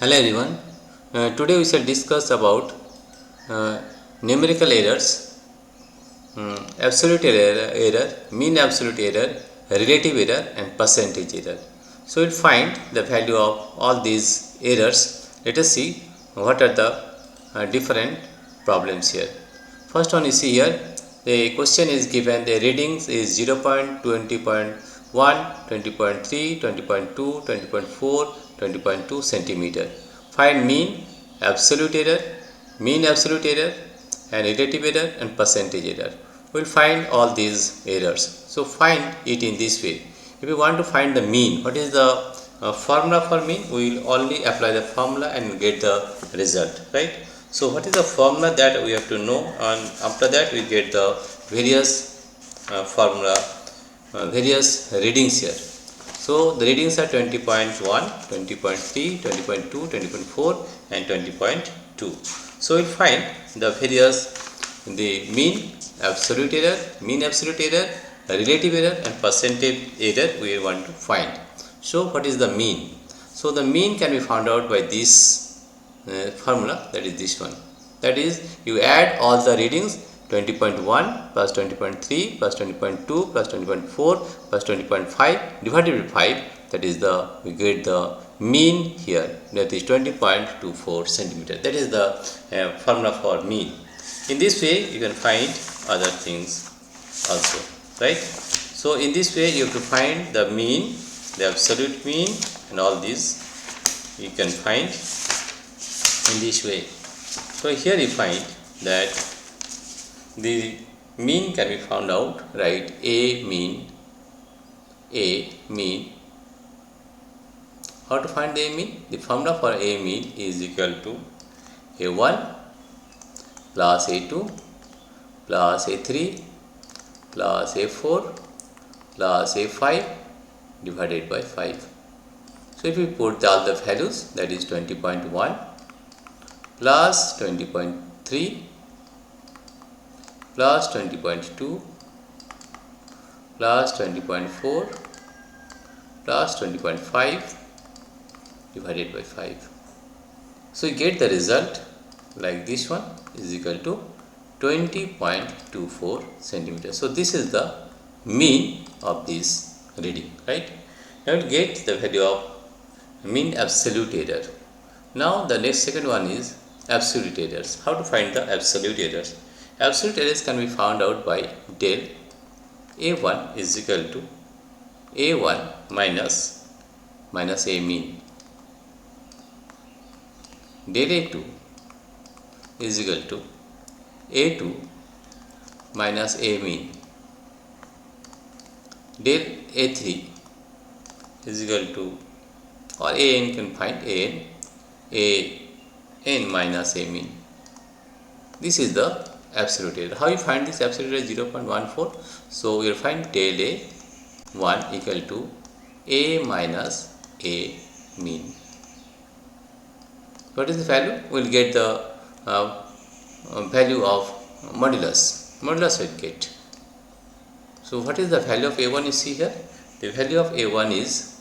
Hello everyone. Today we shall discuss about uh, numerical errors, absolute error, mean absolute error, relative error and percentage error. So we'll find the value of all these errors. Let us see what are the different problems here. First one you see here, the question is given, the readings is 0, 20.1, 20.3, 20.2, 20.4, 20.2 centimeter. Find absolute error, mean absolute error and relative error and percentage error. We will find all these errors. So find it in this way. If you want to find the mean, what is the formula for mean? We will only apply the formula and get the result, right? So what is the formula that we have to know, and after that we get the various various readings here. So the readings are 20.1, 20.3, 20.2, 20.4 and 20.2. So we find the mean absolute error, relative error and percentage error we want to find. So what is the mean? So the mean can be found out by this formula, that is this one. That is, you add all the readings 20.1 plus 20.3 plus 20.2 plus 20.4 plus 20.5 divided by 5, that is we get the mean here, that is 20.24 centimeter. That is the formula for mean. In this way you can find other things also, right? So in this way you have to find the mean, the absolute mean and all these you can find in this way. So here you find that the mean can be found out, right? A mean. How to find the A mean? The formula for A mean is equal to A1 plus A2 plus A3 plus A4 plus A5 divided by 5. So if we put all the values, that is 20.1 plus 20.3 plus 20.2 plus 20.4 plus 20.5 divided by 5. So you get the result like this one is equal to 20.24 centimeters. So this is the mean of this reading, right? Now we get the value of mean absolute error. Now the next second one is absolute errors. How to find the absolute errors? Absolute errors can be found out by del A1 is equal to A1 minus A mean. Del A2 is equal to A2 minus A mean. Del A3 is equal to, or AN can find AN minus A mean. This is the absolute error. How you find this absolute error? 0.14. So we will find del A1 equal to A minus A mean. What is the value? We will get the value of modulus. Modulus we will get. So what is the value of A1 you see here? The value of A1 is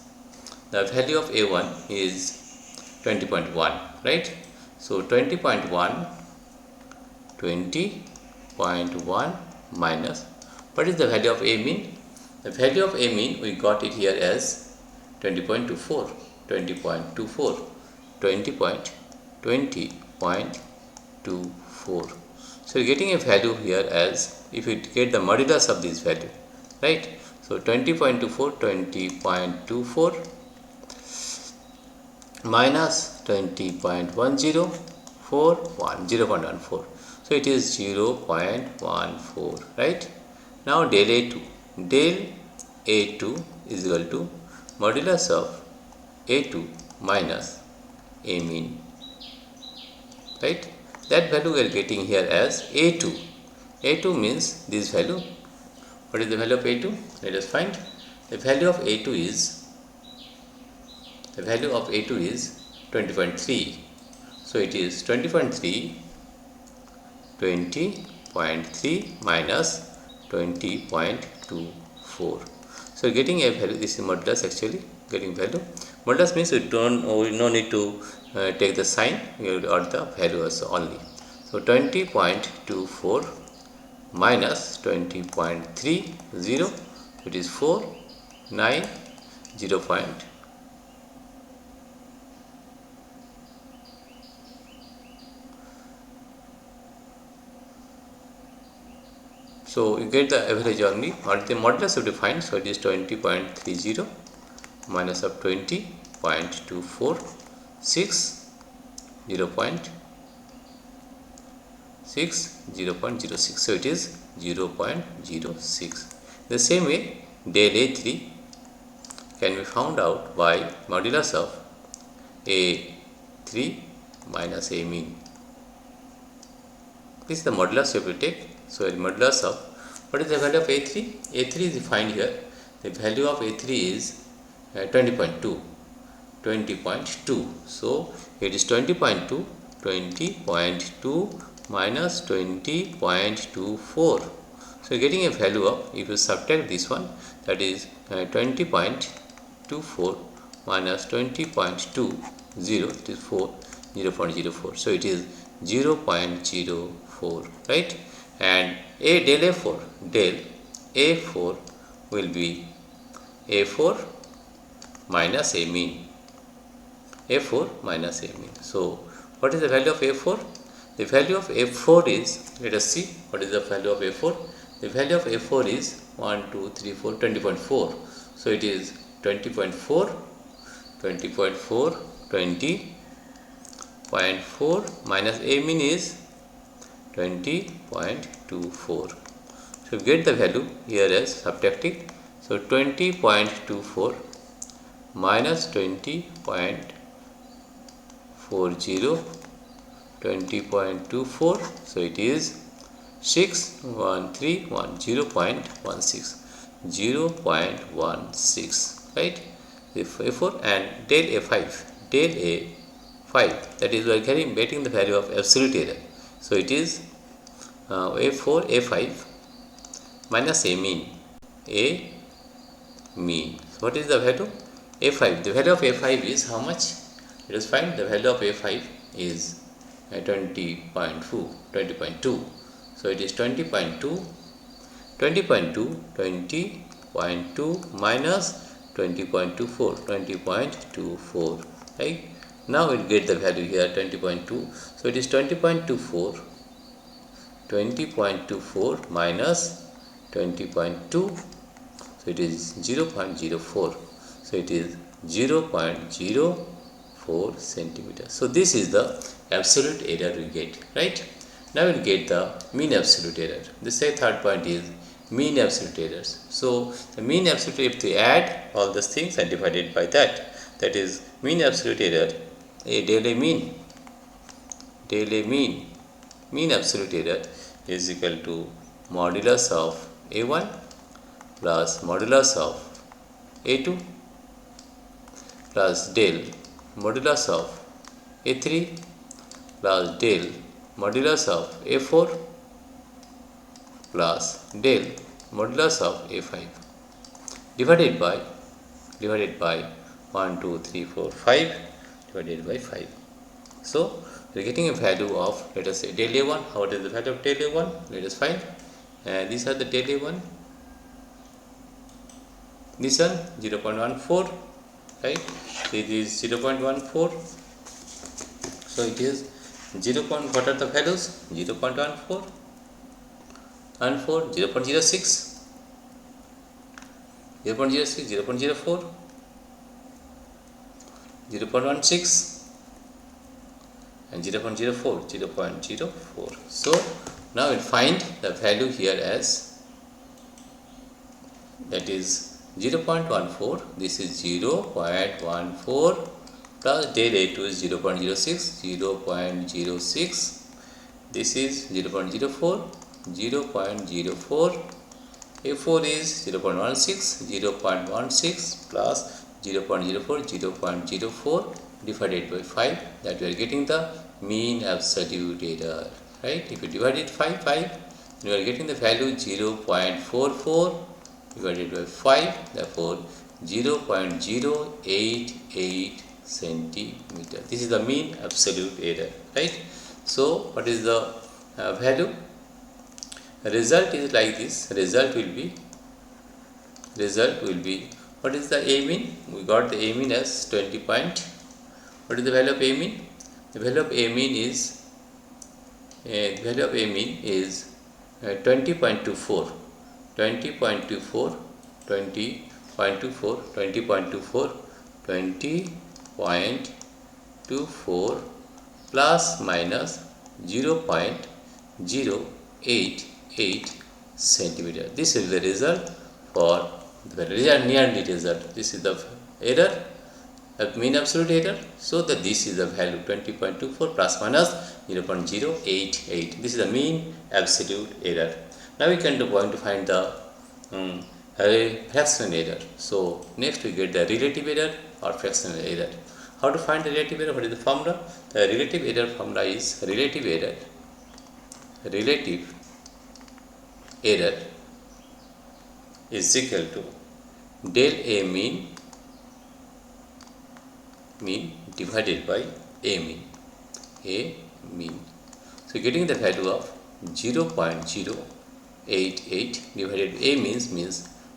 20.1, right? So 20.1 minus, what is the value of A mean? The value of A mean we got it here as 20.24. So you are getting a value here as, if you get the modulus of this value, right? So 20.24 minus 20.10, 0.14. So it is 0.14, right? Now del A2 is equal to modulus of A2 minus A mean, right? That value we are getting here as A2. A2 means this value. What is the value of A2? Let us find. The value of A2 is 20.3. So it is 20.3 minus 20.24. So getting a value, this is modulus actually, getting value. Modulus means we no need to take the sign, we will add the values only. So 20.24 minus 20.30, it is 490. So you get the average only, or the modulus you define. So it is 20.30 minus of 20.24, 0.06. So it is 0.06. The same way, del A3 can be found out by modulus of A3 minus A mean. This is the modulus you have to take. So the modulus of, what is the value of A3? A3 is defined here. The value of A3 is 20.2. So it is 20.2 minus 20.24. So getting a value of, if you subtract this one, that is 20.24 minus 20.20, it is 0.04. So it is 0.04, right? And del A4 will be A4 minus A mean. A4 minus A mean. So what is the value of A4? The value of A4 is, let us see what is the value of A4. The value of A4 is 20.4 so it is 20.4 minus A mean is 20.24. So get the value here as subtracting. So 20.24 minus 20.40, 20.24, so it is 0.16, right? The A4 and del A5, that is we are getting the value of absolute error. So it is A4, A5 minus A mean. So what is the value? A5. The value of A5 is how much? Let us find the value of A5 is 20.2. So it is 20.2 minus 20.24, 20.24, right? Now we'll get the value here 20.2. So it is 20.24 minus 20.2, so it is 0.04. So it is 0.04 centimeters. So this is the absolute error we get, right? Now we'll get the mean absolute error. The third point is mean absolute errors. So the mean absolute error, if we add all these things and divide it by that is mean absolute error, del A mean absolute error is equal to modulus of A1 plus modulus of A2 plus del modulus of A3 plus del modulus of A4 plus del modulus of A5 divided by 1, 2, 3, 4, 5 divided by 5. So we are getting a value of, let us say, del A1. What is the value of del A1? Let us find. These are the del A1. This one 0.14, right? This is 0.14. So it is 0. What are the values? 0.14, 0.06, 0.04, 0.16 and 0.04. So now we'll find the value here as, that is 0.14. This is 0.14 plus del A2 is 0.06, 0.06. This is 0.04, 0.04. A4 is 0.16, 0.16 plus 0.04, 0.04 divided by 5, that we are getting the mean absolute error, right? If you divide it 5, you are getting the value 0.44 divided by 5, therefore 0.088 centimeter. This is the mean absolute error, right? So what is the value? Result is like this. Result will be what is the A mean? We got the A mean as 20 point. What is the value of A mean? The value of A mean is 20.24, 20.24, 20.24, 20.24, 20.24 plus minus 0.088 centimeter. This is the result for the nearly result. This is the error, mean absolute error. So that this is the value 20.24 plus minus 0.088. This is the mean absolute error. Now we can going to find the fractional error. So next we get the relative error or fractional error. How to find the relative error? What is the formula? The relative error formula is relative error is equal to del A mean divided by A mean. So getting the value of 0.088 divided by A means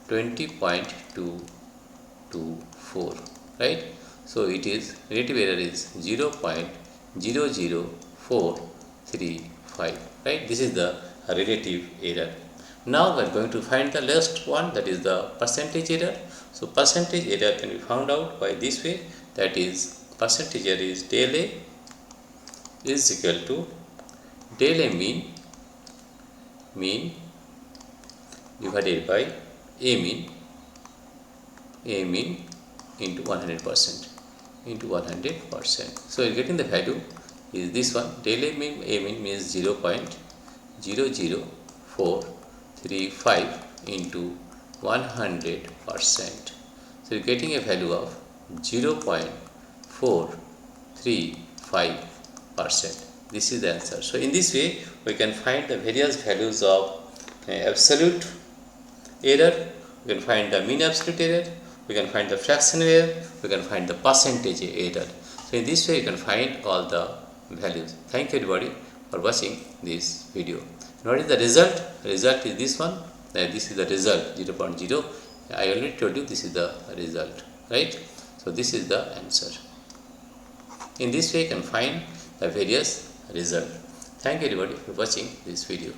20.224, right? So it is relative error is 0.00435, right? This is the relative error. Now we are going to find the last one, that is the percentage error. So percentage error can be found out by this way, that is percentage error is del A is equal to del A mean divided by A mean into 100%. So getting the value is this one, del A mean means 0.00435 into 100%. So getting a value of 0.435%. This is the answer. So in this way we can find the various values of absolute error, we can find the mean absolute error, we can find the fractional error, we can find the percentage error. So in this way you can find all the values. Thank you everybody for watching this video. What is the result? Result is this one. This is the result 0.0. I already told you this is the result, right? So this is the answer. In this way you can find the various result. Thank you everybody for watching this video.